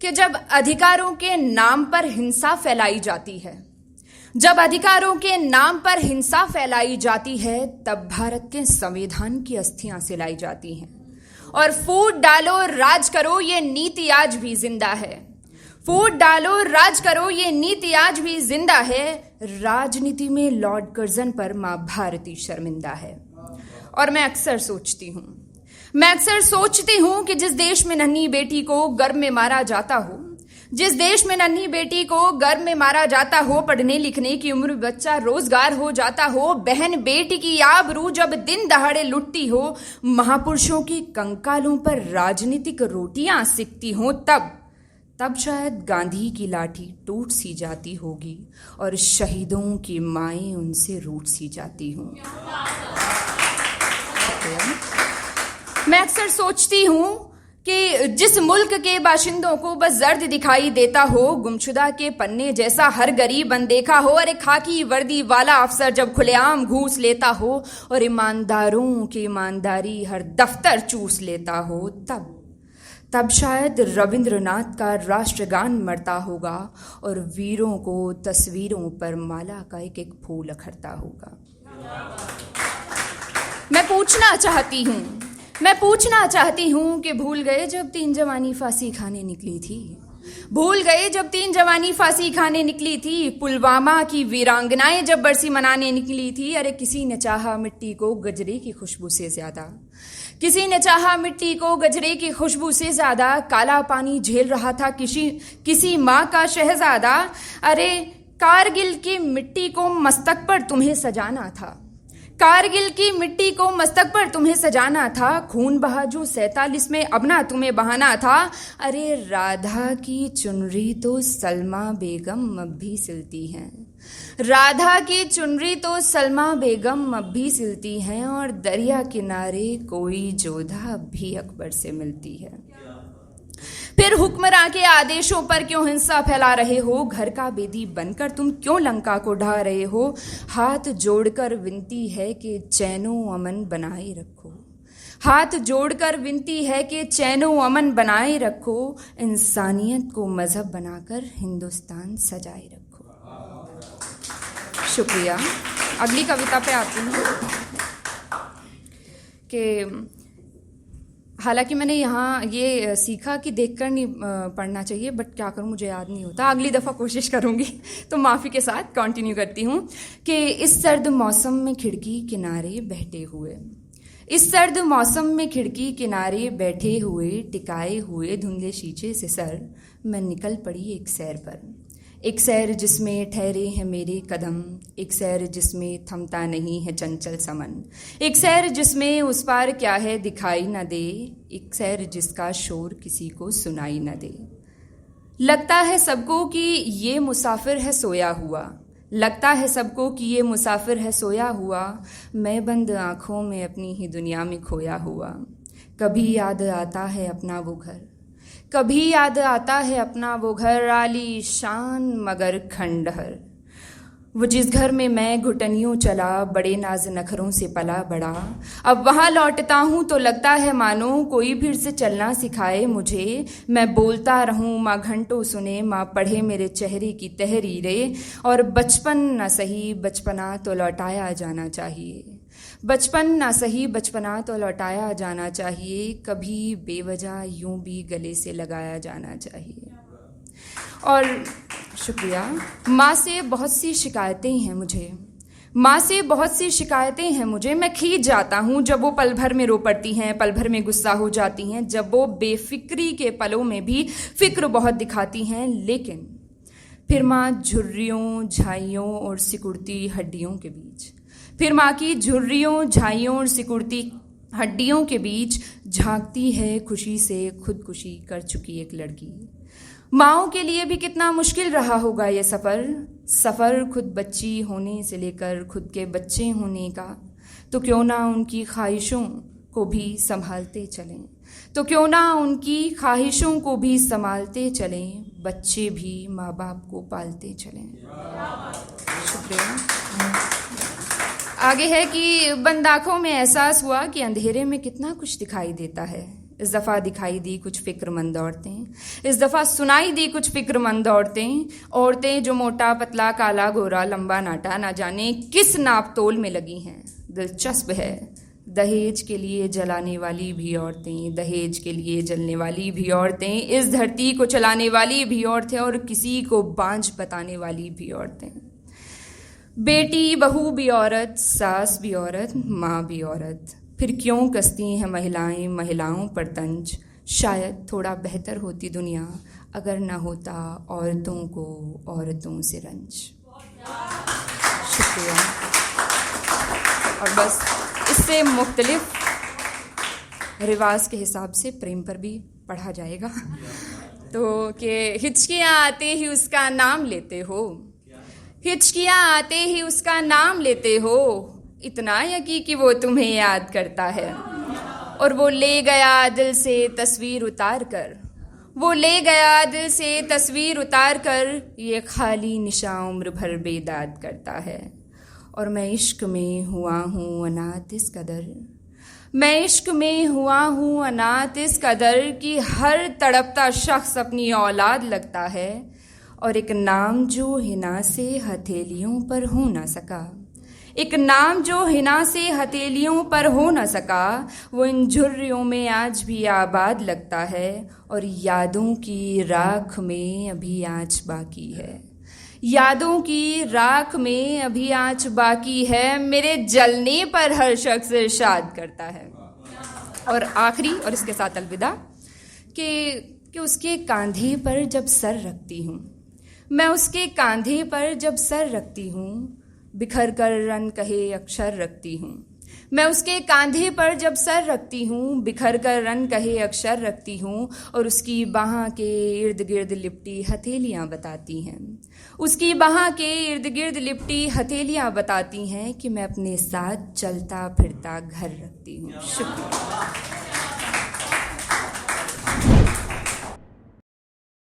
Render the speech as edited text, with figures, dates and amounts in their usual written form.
कि जब अधिकारों के नाम पर हिंसा फैलाई जाती है, जब अधिकारों के नाम पर हिंसा फैलाई जाती है, तब भारत के संविधान की अस्थियां सिलाई जाती हैं। और फूट डालो राज करो ये नीति आज भी जिंदा है। फूट डालो राज करो ये नीति आज भी जिंदा है। राजनीति में लॉर्ड कर्जन पर मां भारती शर्मिंदा है। और मैं अक्सर सोचती हूं कि जिस देश में नन्ही बेटी को गर्भ में मारा जाता हो, जिस देश में नन्ही बेटी को गर्भ में मारा जाता हो, पढ़ने लिखने की उम्र में बच्चा रोजगार हो जाता हो, बहन बेटी की आबरू जब दिन दहाड़े लुटती हो, महापुरुषों की कंकालों पर राजनीतिक रोटियां सिकती हो, तब शायद गांधी की लाठी टूट सी जाती होगी और शहीदों की माएं उनसे रूठ सी जाती हों। मैं अक्सर सोचती हूं कि जिस मुल्क के बाशिंदों को बस जर्द दिखाई देता हो, गुमशुदा के पन्ने जैसा हर गरीब अनदेखा हो, और एक खाकी वर्दी वाला अफसर जब खुलेआम घूस लेता हो और ईमानदारों की ईमानदारी हर दफ्तर चूस लेता हो, तब शायद रविंद्रनाथ का राष्ट्रगान मरता होगा और वीरों को तस्वीरों पर माला का एक एक फूल अखरता होगा। मैं पूछना चाहती हूं कि भूल गए जब 3 जवानी फांसी खाने निकली थी, भूल गए जब 3 जवानी फांसी खाने निकली थी, पुलवामा की वीरांगनाएं जब बरसी मनाने निकली थी। अरे किसी ने चाहा मिट्टी को गजरे की खुशबू से ज्यादा, किसी ने चाहा मिट्टी को गजरे की खुशबू से ज्यादा, काला पानी झेल रहा था किसी माँ का शहजादा। अरे कारगिल की मिट्टी को मस्तक पर तुम्हें सजाना था, कारगिल की मिट्टी को मस्तक पर तुम्हें सजाना था, खून बहा जो 47 में अब ना तुम्हें बहाना था। अरे राधा की चुनरी तो सलमा बेगम अब भी सिलती हैं, राधा की चुनरी तो सलमा बेगम अब भी सिलती हैं, और दरिया किनारे कोई जोधा अब भी अकबर से मिलती है। फिर हुक्मरां के आदेशों पर क्यों हिंसा फैला रहे हो, घर का बेदी बनकर तुम क्यों लंका को ढा रहे हो। हाथ जोड़कर विनती है कि चैनो अमन बनाए रखो, हाथ जोड़कर विनती है कि चैनो अमन बनाए रखो, इंसानियत को मजहब बनाकर हिंदुस्तान सजाए रखो। शुक्रिया। अगली कविता पे आती हूँ कि हालांकि मैंने यहाँ ये सीखा कि देखकर नहीं पढ़ना चाहिए, बट क्या करूँ मुझे याद नहीं होता, अगली दफ़ा कोशिश करूँगी, तो माफ़ी के साथ कंटिन्यू करती हूँ कि इस सर्द मौसम में खिड़की किनारे बैठे हुए, इस सर्द मौसम में खिड़की किनारे बैठे हुए, टिकाए हुए धुंधले शीशे से सर, मैं निकल पड़ी एक सैर पर। एक सैर जिसमें ठहरे हैं मेरे कदम, एक सैर जिसमें थमता नहीं है चंचल समन, एक सैर जिसमें उस पार क्या है दिखाई न दे, एक सैर जिसका शोर किसी को सुनाई न दे। लगता है सबको कि ये मुसाफिर है सोया हुआ, लगता है सबको कि ये मुसाफिर है सोया हुआ, मैं बंद आँखों में अपनी ही दुनिया में खोया हुआ। कभी याद आता है अपना वो घर, कभी याद आता है अपना वो घर, आली शान मगर खंडहर, वो जिस घर में मैं घुटनियों चला, बड़े नाज नखरों से पला बड़ा। अब वहाँ लौटता हूँ तो लगता है मानो कोई फिर से चलना सिखाए मुझे, मैं बोलता रहूँ माँ घंटों सुने, माँ पढ़े मेरे चेहरे की तहरीरें, और बचपन न सही बचपना तो लौटाया जाना चाहिए, बचपन ना सही बचपना तो लौटाया जाना चाहिए, कभी बेवजह यूं भी गले से लगाया जाना चाहिए। और शुक्रिया। माँ से बहुत सी शिकायतें हैं मुझे, माँ से बहुत सी शिकायतें हैं मुझे, मैं खींच जाता हूँ जब वो पल भर में रो पड़ती हैं, पल भर में गुस्सा हो जाती हैं, जब वो बेफिक्री के पलों में भी फिक्र बहुत दिखाती हैं। लेकिन फिर माँ झुर्रियों झाइयों और सिकुड़ती हड्डियों के बीच, फिर माँ की झुर्रियों झाइयों और सिकुड़ती हड्डियों के बीच झांकती है खुशी से खुदकुशी कर चुकी एक लड़की। माँओं के लिए भी कितना मुश्किल रहा होगा ये सफ़र खुद बच्ची होने से लेकर खुद के बच्चे होने का। तो क्यों ना उनकी ख्वाहिशों को भी संभालते चलें, तो क्यों ना उनकी ख्वाहिशों को भी संभालते चलें, बच्चे भी माँ बाप को पालते चलें। शुक्रिया। आगे है कि बंद आँखों में एहसास हुआ कि अंधेरे में कितना कुछ दिखाई देता है, इस दफ़ा दिखाई दी कुछ फ़िक्रमंद औरतें, इस दफ़ा सुनाई दी कुछ फ़िक्रमंद औरतें जो मोटा पतला काला गोरा लंबा नाटा ना जाने किस नाप तोल में लगी हैं। दिलचस्प है, दहेज के लिए जलाने वाली भी औरतें, दहेज के लिए जलने वाली भी औरतें, इस धरती को चलाने वाली भी औरतें और किसी को बांझ बताने वाली भी औरतें। बेटी बहू भी औरत, सास भी औरत, माँ भी औरत। फिर क्यों कसती हैं महिलाएं महिलाओं पर तंज। शायद थोड़ा बेहतर होती दुनिया अगर ना होता औरतों को औरतों से रंज। शुक्रिया। और बस इससे मुख्तलिफ रिवाज के हिसाब से प्रेम पर भी पढ़ा जाएगा। तो कि हिचकियाँ आते ही उसका नाम लेते हो, हिचकियाँ आते ही उसका नाम लेते हो, इतना यकीन कि वो तुम्हें याद करता है। और वो ले गया दिल से तस्वीर उतार कर, वो ले गया दिल से तस्वीर उतार कर, ये खाली निशा उम्र भर बेदाद करता है। और मैं इश्क में हुआ हूँ अनाथ इस कदर, मैं इश्क में हुआ हूँ अनाथ इस कदर कि हर तड़पता शख्स अपनी औलाद लगता है। और एक नाम जो हिना से हथेलियों पर हो ना सका, एक नाम जो हिना से हथेलियों पर हो ना सका, वो इन झुर्रियों में आज भी आबाद लगता है। और यादों की राख में अभी आँच बाकी है, यादों की राख में अभी आँच बाकी है, मेरे जलने पर हर शख्स इरशाद करता है। और आखिरी और इसके साथ अलविदा कि उसके कांधे पर जब सर रखती हूँ, मैं उसके कांधे पर जब सर रखती हूँ, बिखर कर रन कहे अक्षर रखती हूँ। मैं उसके कांधे पर जब सर रखती हूँ, बिखर कर रन कहे अक्षर रखती हूँ। और उसकी बाह के इर्द गिर्द लिपटी हथेलियाँ बताती हैं, उसकी बाह के इर्द गिर्द लिपटी हथेलियाँ बताती हैं कि मैं अपने साथ चलता फिरता घर रखती हूँ। शुक्रिया।